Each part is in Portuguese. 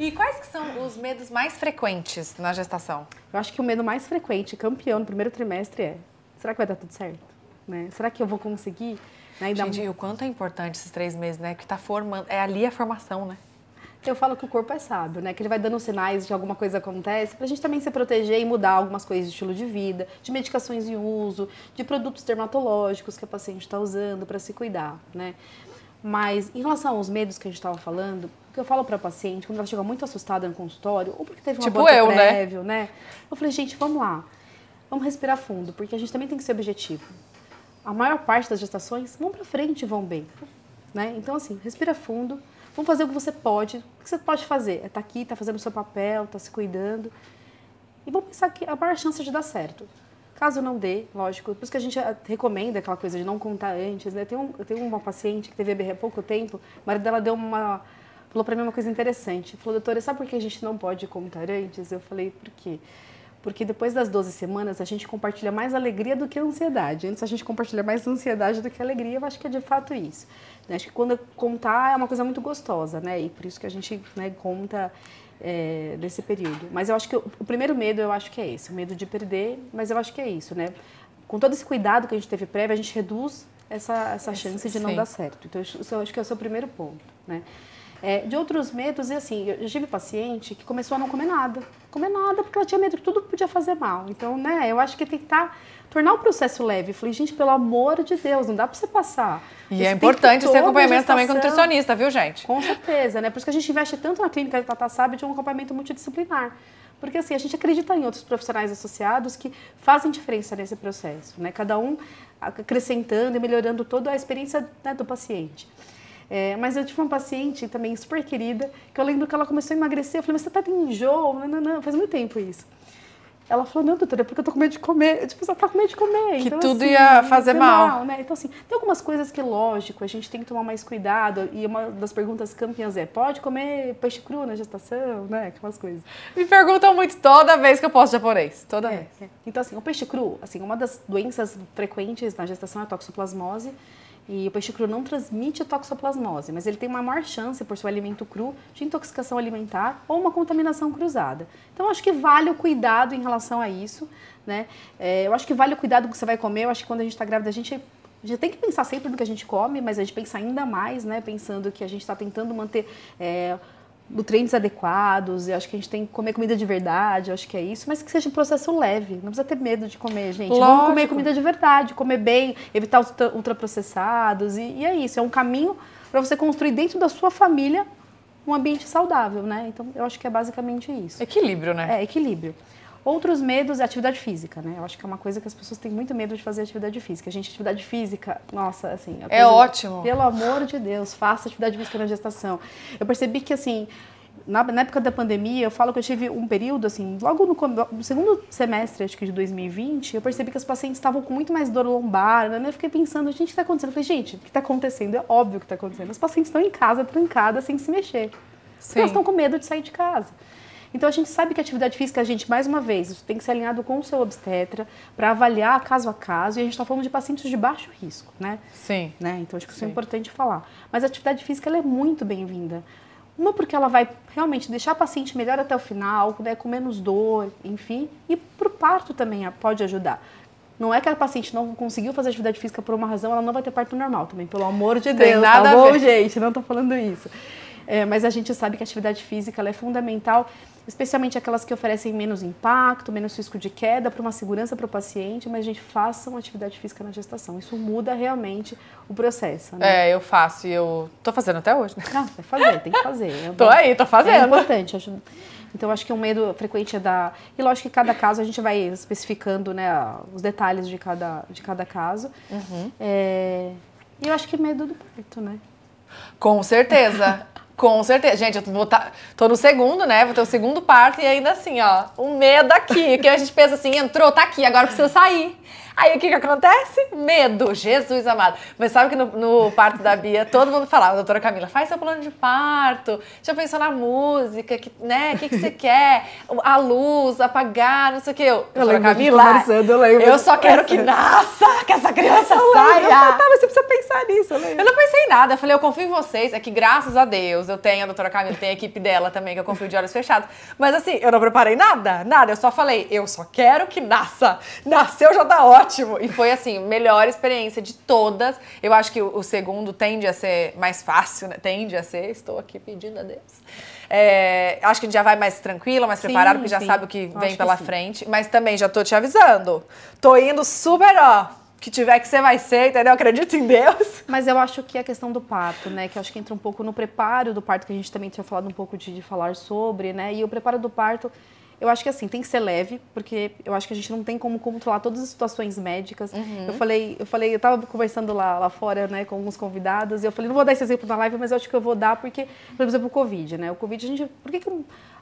E quais que são os medos mais frequentes na gestação? Eu acho que o medo mais frequente, campeão no primeiro trimestre é: será que vai dar tudo certo? Né? Será que eu vou conseguir? Né? Gente, e o quanto é importante esses 3 meses, né? Que tá formando, é ali a formação, né? Eu falo que o corpo é sábio, né? Que ele vai dando sinais de que alguma coisa acontece pra gente também se proteger e mudar algumas coisas de estilo de vida, de medicações em uso, de produtos dermatológicos que a paciente está usando para se cuidar, né? Mas em relação aos medos que a gente estava falando, o que eu falo para a paciente, quando ela chega muito assustada no consultório, ou porque teve um aborto prévio, né? Eu falei, gente, vamos lá, vamos respirar fundo, porque a gente também tem que ser objetivo. A maior parte das gestações vão para frente e vão bem, né? Então, assim, respira fundo. Vamos fazer o que você pode. O que você pode fazer? É estar aqui, estar fazendo o seu papel, estar se cuidando. E vamos pensar que a maior chance de dar certo. Caso não dê, lógico, por isso que a gente recomenda aquela coisa de não contar antes, né? Eu tenho uma paciente que teve bebê há pouco tempo, o marido dela falou pra mim uma coisa interessante. Falou, doutora, sabe por que a gente não pode contar antes? Eu falei, por quê? Porque depois das 12 semanas a gente compartilha mais alegria do que ansiedade. Antes a gente compartilha mais ansiedade do que alegria, eu acho que é de fato isso. Acho que quando contar é uma coisa muito gostosa, né? E por isso que a gente, né, conta nesse período. Mas eu acho que o primeiro medo, eu acho que é esse, o medo de perder, mas eu acho que é isso, né? Com todo esse cuidado que a gente teve prévio, a gente reduz essa chance de não dar certo. Então, isso eu acho que é o seu primeiro ponto, né? De outros medos, e assim, eu tive paciente que começou a não comer nada porque ela tinha medo que tudo podia fazer mal. Então, né, eu acho que tentar tornar o processo leve. Eu falei, gente, pelo amor de Deus, não dá pra você passar. E é importante esse acompanhamento também com o nutricionista, viu, gente? Com certeza, né? Por isso que a gente investe tanto na clínica de Tatá Sabe de um acompanhamento multidisciplinar. Porque assim, a gente acredita em outros profissionais associados que fazem diferença nesse processo, né? Cada um acrescentando e melhorando toda a experiência, né, do paciente. Mas eu tive uma paciente também super querida, que eu lembro que ela começou a emagrecer. Eu falei, mas você tá tendo enjoo? Não, faz muito tempo isso. Ela falou, não, doutora, é porque eu tô com medo de comer. Tipo, você tá com medo de comer. Que então, tudo assim, ia fazer mal. Né? Então, assim, tem algumas coisas que, lógico, a gente tem que tomar mais cuidado. E uma das perguntas campeãs é, pode comer peixe cru na gestação? Né? Aquelas coisas. Me perguntam muito toda vez que eu posto japonês. Toda vez. Então, assim, o peixe cru, assim, uma das doenças frequentes na gestação é a toxoplasmose. E o peixe cru não transmite a toxoplasmose, mas ele tem uma maior chance, por ser um alimento cru, de intoxicação alimentar ou uma contaminação cruzada. Então, eu acho que vale o cuidado em relação a isso, né? Eu acho que vale o cuidado que você vai comer. Eu acho que quando a gente está grávida, a gente tem que pensar sempre no que a gente come, mas a gente pensa ainda mais, né? Pensando que a gente está tentando manter nutrientes adequados, eu acho que a gente tem que comer comida de verdade, eu acho que é isso, mas que seja um processo leve, não precisa ter medo de comer, gente. Lógico. Vamos comer comida de verdade, comer bem, evitar os ultraprocessados, e é isso, é um caminho para você construir dentro da sua família um ambiente saudável, né? Então, eu acho que é basicamente isso. Equilíbrio, né? Equilíbrio. Outros medos é atividade física, né? Eu acho que é uma coisa que as pessoas têm muito medo de fazer atividade física. Gente, atividade física, nossa, assim... É ótimo. Pelo amor de Deus, faça atividade física na gestação. Eu percebi que, assim, na época da pandemia, eu falo que eu tive um período, assim, logo no segundo semestre, acho que de 2020, eu percebi que as pacientes estavam com muito mais dor lombar, né? Eu fiquei pensando, gente, o que está acontecendo? Eu falei, gente, o que está acontecendo? É óbvio que está acontecendo. As pacientes estão em casa, trancadas, sem se mexer. Porque elas estão com medo de sair de casa. Então, a gente sabe que a atividade física, a gente, mais uma vez, isso tem que ser alinhado com o seu obstetra para avaliar caso a caso. E a gente está falando de pacientes de baixo risco, né? Sim. Né? Então, acho que isso é importante falar. Mas a atividade física, ela é muito bem-vinda. Uma, porque ela vai realmente deixar a paciente melhor até o final, né, com menos dor, enfim. E para o parto também pode ajudar. Não é que a paciente não conseguiu fazer atividade física por uma razão, ela não vai ter parto normal também, pelo amor de Deus. Tem nada tá bom, gente? Não estou falando isso. Mas a gente sabe que a atividade física ela é fundamental, especialmente aquelas que oferecem menos impacto, menos risco de queda, para uma segurança para o paciente, mas a gente faça uma atividade física na gestação. Isso muda realmente o processo, né? Eu faço e eu tô fazendo até hoje, né? Não, vai fazer, tem que fazer. Tô fazendo. É importante. Então, acho que um medo frequente é da... E lógico que cada caso a gente vai especificando, né, os detalhes de cada caso. Uhum. E eu acho que medo do parto, né? Com certeza. Com certeza. Gente, eu tô no segundo, né? Vou ter o segundo parto e ainda assim, ó, um medo aqui. Que a gente pensa assim, entrou, tá aqui, agora precisa sair. Aí o que acontece? Medo, Jesus amado. Mas sabe que no parto da Bia, todo mundo falava, doutora Camila, faz seu plano de parto, já pensou na música, né? O que você quer? A luz, apagar, não sei o que. Doutora Camila, eu só quero que nasça, que essa criança saia. Mas você precisa pensar nisso, Eu não pensei em nada, eu falei, eu confio em vocês, é que graças a Deus, Deus, eu tenho a doutora Camila, tem a equipe dela também, que eu confio de olhos fechados. Mas assim, eu não preparei nada, eu só falei, eu só quero que nasça. Nasceu já tá ótimo. E foi assim, melhor experiência de todas. Eu acho que o segundo tende a ser mais fácil, né? Tende a ser, estou aqui pedindo a Deus. Acho que a gente já vai mais tranquila, mais preparado, porque já sabe o que vem pela frente. Mas também já tô te avisando. Tô indo super, que tiver que ser, vai ser, entendeu? Acredito em Deus. Mas eu acho que a questão do parto, né? Que eu acho que entra um pouco no preparo do parto, que a gente também tinha falado um pouco de falar sobre, né? E o preparo do parto, eu acho que assim, tem que ser leve, porque eu acho que a gente não tem como controlar todas as situações médicas. Eu tava conversando lá fora, né, com alguns convidados, e eu falei, não vou dar esse exemplo na live, mas eu acho que eu vou dar porque, por exemplo, o Covid, né? O Covid, por que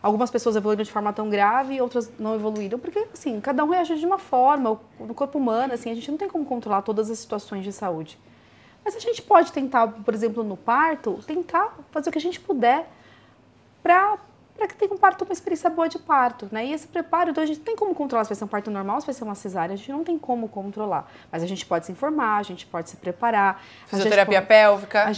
algumas pessoas evoluíram de forma tão grave e outras não evoluíram? Porque, assim, cada um reage de uma forma, no corpo humano, assim, a gente não tem como controlar todas as situações de saúde. Mas a gente pode tentar, por exemplo, no parto, tentar fazer o que a gente puder para que tenha um parto, uma experiência boa de parto, né? E esse preparo, então a gente não tem como controlar se vai ser um parto normal, se vai ser uma cesárea, a gente não tem como controlar. Mas a gente pode se informar, a gente pode se preparar. Fisioterapia pélvica, a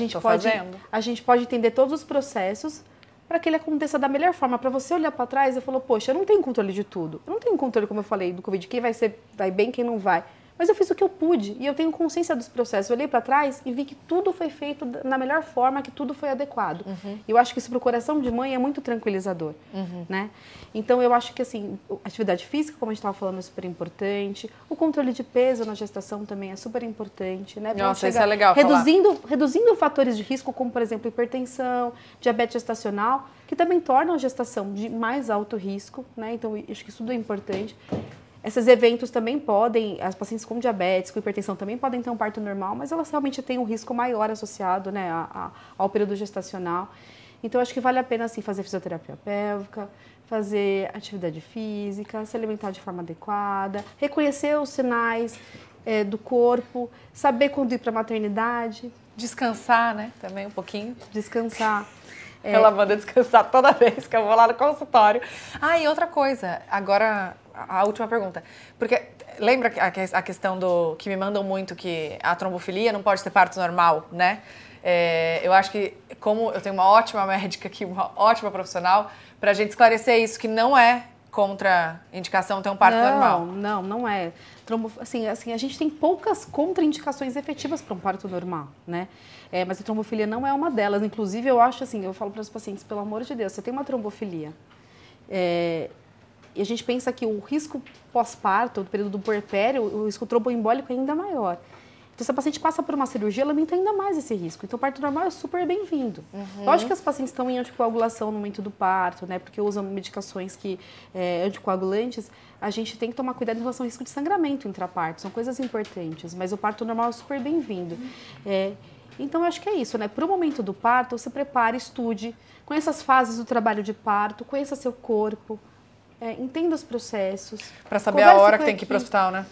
gente pode entender todos os processos para que ele aconteça da melhor forma. Para você olhar para trás e falar, poxa, eu não tenho controle de tudo. Eu não tenho controle, como eu falei, do Covid, quem vai bem, quem não vai. Mas eu fiz o que eu pude e eu tenho consciência dos processos. Eu olhei para trás e vi que tudo foi feito na melhor forma, que tudo foi adequado. E eu acho que isso para o coração de mãe é muito tranquilizador, né? Então eu acho que assim, a atividade física, como a gente estava falando, é super importante. O controle de peso na gestação também é super importante, né? Nossa, isso é legal reduzindo fatores de risco, como por exemplo hipertensão, diabetes gestacional, que também tornam a gestação de mais alto risco, né? Então eu acho que isso tudo é importante. Esses eventos também podem, as pacientes com diabetes, com hipertensão também podem ter um parto normal, mas elas realmente têm um risco maior associado, né, ao período gestacional. Então, acho que vale a pena, assim, fazer fisioterapia pélvica, fazer atividade física, se alimentar de forma adequada, reconhecer os sinais do corpo, saber quando ir para a maternidade. Descansar, né, também um pouquinho. Descansar. Ela manda descansar toda vez que eu vou lá no consultório. E outra coisa, agora a última pergunta. Porque lembra a questão do que me mandam muito que a trombofilia não pode ser parto normal, né? Eu acho que, como eu tenho uma ótima médica aqui, uma ótima profissional, pra gente esclarecer isso, que não é contraindicação ter um parto normal. Não é. Assim, a gente tem poucas contraindicações efetivas para um parto normal, né? Mas a trombofilia não é uma delas. Inclusive, eu acho assim, eu falo para os pacientes, pelo amor de Deus, você tem uma trombofilia, e a gente pensa que o risco pós-parto, do período do puerpério, o risco tromboembólico é ainda maior. Então, se a paciente passa por uma cirurgia, ela aumenta ainda mais esse risco. Então, o parto normal é super bem-vindo. Lógico que as pacientes estão em anticoagulação no momento do parto, né? Porque usam medicações anticoagulantes. A gente tem que tomar cuidado em relação ao risco de sangramento intraparto. São coisas importantes, mas o parto normal é super bem-vindo. Então, eu acho que é isso, né? Para o momento do parto, você prepare, estude, conheça as fases do trabalho de parto, conheça seu corpo, entenda os processos. Para saber a hora que tem que ir para o hospital, né?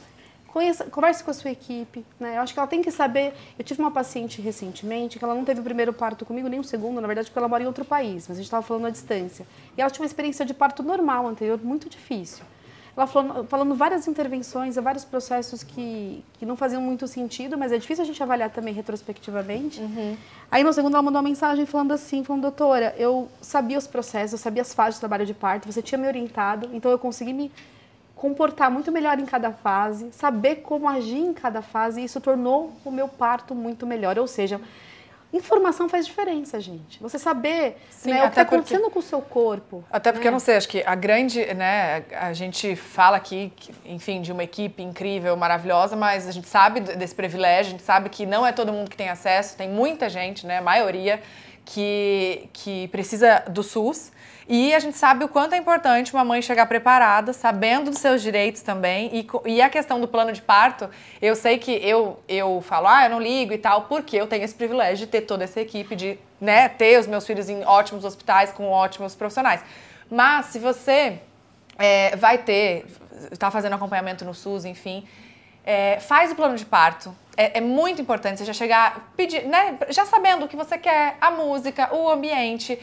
Converse com a sua equipe, né? Eu acho que ela tem que saber. Eu tive uma paciente recentemente que ela não teve o primeiro parto comigo, nem o segundo, na verdade, porque ela mora em outro país, mas a gente estava falando à distância. E ela tinha uma experiência de parto normal anterior, muito difícil. Ela falando várias intervenções, vários processos que não faziam muito sentido, mas é difícil a gente avaliar também retrospectivamente. Aí no segundo ela mandou uma mensagem falando assim, doutora, eu sabia os processos, eu sabia as fases do trabalho de parto, você tinha me orientado, então eu consegui me comportar muito melhor em cada fase, saber como agir em cada fase, e isso tornou o meu parto muito melhor. Ou seja, informação faz diferença, gente. Você saber, sim, né, o que está acontecendo com o seu corpo. Até porque, eu não sei, acho que a grande, né, a gente fala aqui, enfim, de uma equipe incrível, maravilhosa, mas a gente sabe desse privilégio, a gente sabe que não é todo mundo que tem acesso, tem muita gente, né, a maioria, que precisa do SUS. E a gente sabe o quanto é importante uma mãe chegar preparada, sabendo dos seus direitos também. E a questão do plano de parto, eu sei que eu falo, eu não ligo e tal, porque eu tenho esse privilégio de ter toda essa equipe, de, né, ter os meus filhos em ótimos hospitais, com ótimos profissionais. Mas se você está fazendo acompanhamento no SUS, enfim, faz o plano de parto. É muito importante você já chegar, pedir, né, já sabendo o que você quer, a música, o ambiente,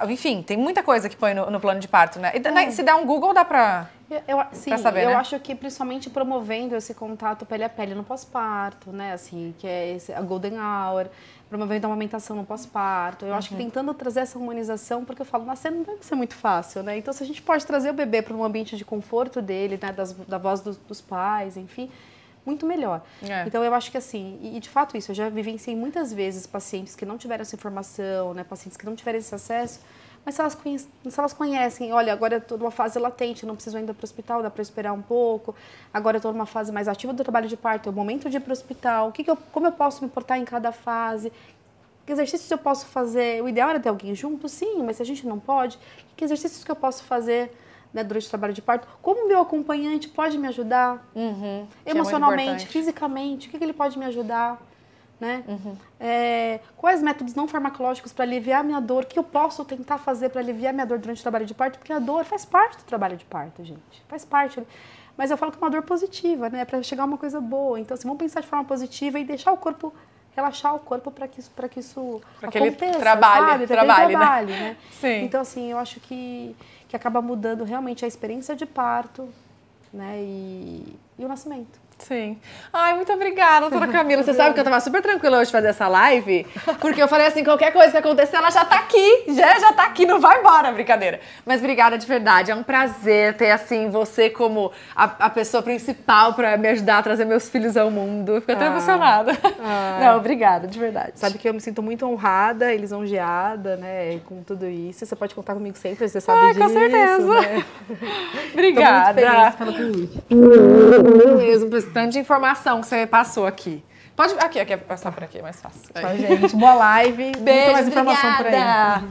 enfim, tem muita coisa que põe no plano de parto, né? E se der um Google, dá pra... Sim, Pra saber, eu né? acho que principalmente promovendo esse contato pele a pele no pós-parto, né? Assim, que é a Golden Hour, promovendo a amamentação no pós-parto. Eu acho que tentando trazer essa humanização, porque eu falo, nascer não deve ser muito fácil, né? Então, se a gente pode trazer o bebê para um ambiente de conforto dele, né? Da voz dos pais, enfim, muito melhor. Então, eu acho que assim, e de fato isso, eu já vivenciei muitas vezes pacientes que não tiveram essa informação, né? Pacientes que não tiveram esse acesso. Mas se elas conhecem, olha, agora eu estou numa fase latente, não preciso ainda ir para o hospital, dá para esperar um pouco. Agora eu estou numa fase mais ativa do trabalho de parto, é o momento de ir para o hospital. Como eu posso me portar em cada fase? Que exercícios eu posso fazer? O ideal era ter alguém junto, sim, mas se a gente não pode, que exercícios que eu posso fazer, né, durante o trabalho de parto? Como o meu acompanhante pode me ajudar? Emocionalmente, fisicamente, o que ele pode me ajudar? Né? Quais métodos não farmacológicos para aliviar a minha dor? O que eu posso tentar fazer para aliviar a minha dor durante o trabalho de parto? Porque a dor faz parte do trabalho de parto, gente. Faz parte. Mas eu falo que é uma dor positiva, né? Para chegar a uma coisa boa. Então, assim, vamos pensar de forma positiva e deixar o corpo, relaxar o corpo para que isso aconteça, trabalhe, né? Sim. Então, assim, eu acho que acaba mudando realmente a experiência de parto, né? E o nascimento. Sim. Ai, muito obrigada, doutora Camila. Você sabe que eu tava super tranquila hoje de fazer essa live, porque eu falei assim, qualquer coisa que acontecer, ela já tá aqui, já tá aqui, não vai embora, brincadeira. Mas obrigada de verdade, é um prazer ter, assim, você como a pessoa principal pra me ajudar a trazer meus filhos ao mundo. Fico até emocionada. Não, obrigada, de verdade. Sabe que eu me sinto muito honrada e lisonjeada, né, com tudo isso. Você pode contar comigo sempre, você sabe disso. Com certeza. Né? Obrigada. Tô muito feliz pelo Mesmo, tanto de informação que você passou aqui. Pode. Aqui, passar por aqui, é mais fácil. Tchau, gente. Boa live. Beijo, muito mais informação por aí. Obrigada.